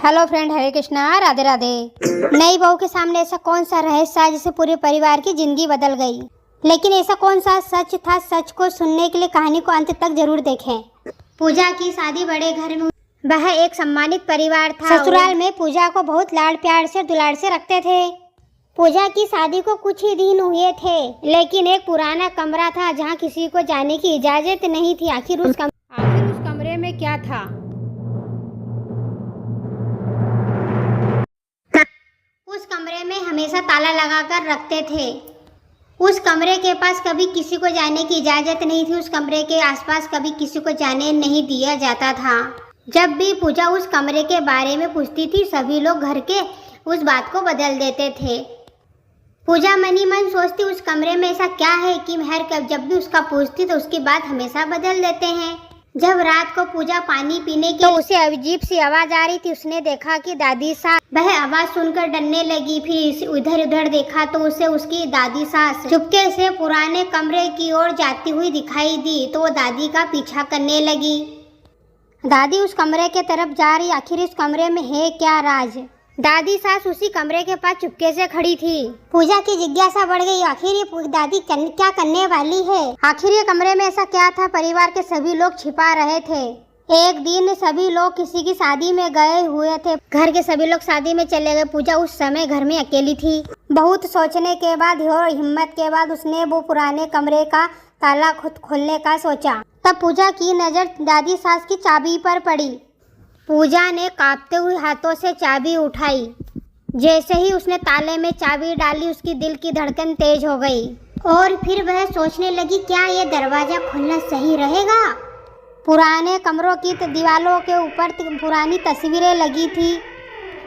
Hello friend, हरे कृष्णा, राधे राधे। नई बहू के सामने ऐसा कौन सा रहस्य है जिससे पूरे परिवार की जिंदगी बदल गई। लेकिन ऐसा कौन सा सच था? सच को सुनने के लिए कहानी को अंत तक जरूर देखें। पूजा की शादी बड़े घर में, वह एक सम्मानित परिवार था। ससुराल में पूजा को बहुत लाड प्यार से दुलार से रखते थे। पूजा की शादी को कुछ ही दिन हुए थे, लेकिन एक पुराना कमरा था जहाँ किसी को जाने की इजाजत नहीं थी। आखिर उस कमरे में क्या था? उस कमरे में हमेशा ताला लगाकर रखते थे। उस कमरे के पास कभी किसी को जाने की इजाजत नहीं थी। उस कमरे के आसपास कभी किसी को जाने नहीं दिया जाता था। जब भी पूजा उस कमरे के बारे में पूछती थी, सभी लोग घर के उस बात को बदल देते थे। पूजा मनी मन सोचती, उस कमरे में ऐसा क्या है कि जब भी उसका पूछती तो उसकी बात हमेशा बदल देते हैं। जब रात को पूजा पानी पीने की तो उसे अजीब सी आवाज आ रही थी। उसने देखा कि दादी सास, वह आवाज सुनकर डरने लगी। फिर इधर उधर देखा तो उसे उसकी दादी सास चुपके से पुराने कमरे की ओर जाती हुई दिखाई दी। तो वो दादी का पीछा करने लगी। दादी उस कमरे के तरफ जा रही। आखिर इस कमरे में है क्या राज? दादी सास उसी कमरे के पास चुपके से खड़ी थी। पूजा की जिज्ञासा बढ़ गई। आखिर ये दादी क्या करने वाली है? आखिर ये कमरे में ऐसा क्या था? परिवार के सभी लोग छिपा रहे थे। एक दिन सभी लोग किसी की शादी में गए हुए थे। घर के सभी लोग शादी में चले गए। पूजा उस समय घर में अकेली थी। बहुत सोचने के बाद और हिम्मत के बाद उसने वो पुराने कमरे का ताला खुद खोलने का सोचा। तब पूजा की नजर दादी सास की चाबी पर पड़ी। पूजा ने कांपते हुए हाथों से चाबी उठाई। जैसे ही उसने ताले में चाबी डाली, उसकी दिल की धड़कन तेज हो गई और फिर वह सोचने लगी, क्या ये दरवाजा खोलना सही रहेगा? पुराने कमरों की दीवारों के ऊपर पुरानी तस्वीरें लगी थी।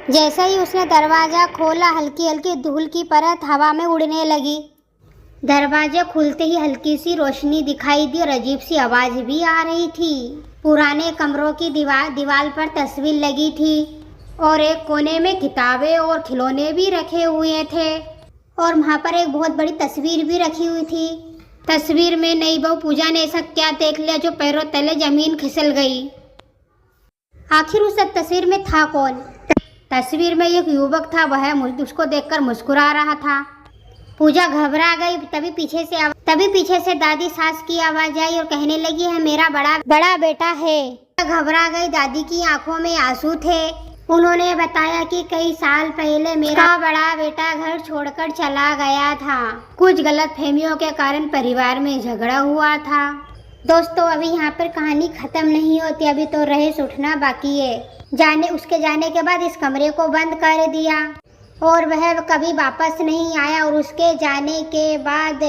जैसे ही उसने दरवाज़ा खोला, हल्की हल्की धूल की परत हवा में उड़ने लगी। दरवाजा खुलते ही हल्की सी रोशनी दिखाई दी और अजीब सी आवाज़ भी आ रही थी। पुराने कमरों की दीवार पर तस्वीर लगी थी और एक कोने में किताबें और खिलौने भी रखे हुए थे और वहाँ पर एक बहुत बड़ी तस्वीर भी रखी हुई थी। तस्वीर में नई बहू पूजा ने ऐसा क्या देख लिया जो पैरों तले जमीन खिसल गई। आखिर उस तस्वीर में था कौन? तस्वीर में एक युवक था। वह उसको देखकर मुस्कुरा रहा था। पूजा घबरा गई। तभी पीछे से दादी सास की आवाज आई और कहने लगी, है मेरा बड़ा बेटा है। घबरा गई। दादी की आंखों में आंसू थे। उन्होंने बताया कि कई साल पहले मेरा बड़ा बेटा घर छोड़कर चला गया था। कुछ गलतफहमियों के कारण परिवार में झगड़ा हुआ था। दोस्तों, अभी यहाँ पर कहानी खत्म नहीं होती। अभी तो रहस्य उठना बाकी है। उसके जाने के बाद इस कमरे को बंद कर दिया और वह कभी वापस नहीं आया। और उसके जाने के बाद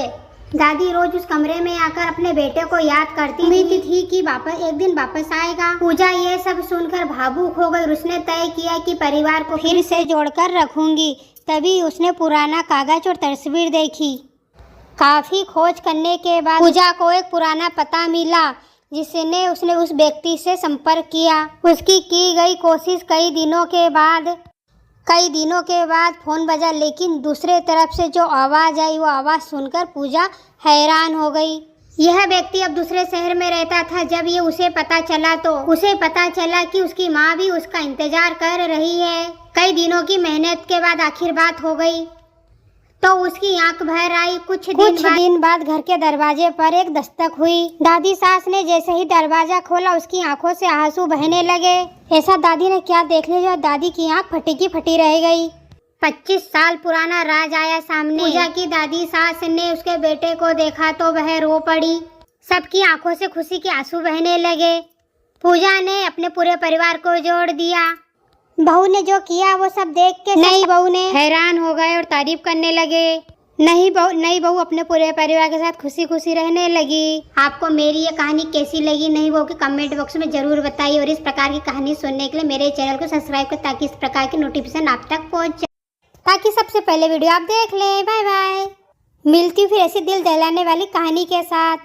दादी रोज उस कमरे में आकर अपने बेटे को याद करती थी कि एक दिन वापस आएगा। पूजा ये सब सुनकर भावुक हो गई। उसने तय किया कि परिवार को फिर से जोड़कर रखूंगी। तभी उसने पुराना कागज और तस्वीर देखी। काफी खोज करने के बाद पूजा को एक पुराना पता मिला, जिसने उसने उस व्यक्ति से संपर्क किया। उसकी की गई कोशिश कई दिनों के बाद फोन बजा, लेकिन दूसरे तरफ से जो आवाज़ आई वो आवाज़ सुनकर पूजा हैरान हो गई। यह व्यक्ति अब दूसरे शहर में रहता था। जब ये उसे पता चला कि उसकी माँ भी उसका इंतजार कर रही है। कई दिनों की मेहनत के बाद आखिर बात हो गई तो उसकी आंख भर आई। कुछ दिन बाद घर के दरवाजे पर एक दस्तक हुई। दादी सास ने जैसे ही दरवाजा खोला, उसकी आंखों से आंसू बहने लगे। ऐसा दादी ने क्या देख लिया? दादी की आंख फटी की फटी रह गई। 25 साल पुराना राज आया सामने। पूजा की दादी सास ने उसके बेटे को देखा तो वह रो पड़ी। सबकी आंखों से खुशी के आंसू बहने लगे। पूजा ने अपने पूरे परिवार को जोड़ दिया। बहू ने जो किया वो सब देख के नई बहू ने हैरान हो गए और तारीफ करने लगे। नई बहू अपने पूरे परिवार के साथ खुशी खुशी रहने लगी। आपको मेरी ये कहानी कैसी लगी, नई बहू के कमेंट बॉक्स में जरूर बताइए। और इस प्रकार की कहानी सुनने के लिए मेरे चैनल को सब्सक्राइब करें ताकि इस प्रकार की नोटिफिकेशन आप तक पहुँच जाए, ताकि सबसे पहले वीडियो आप देख लें। Bye bye. मिलती हूँ फिर ऐसी दिल दहलाने वाली कहानी के साथ।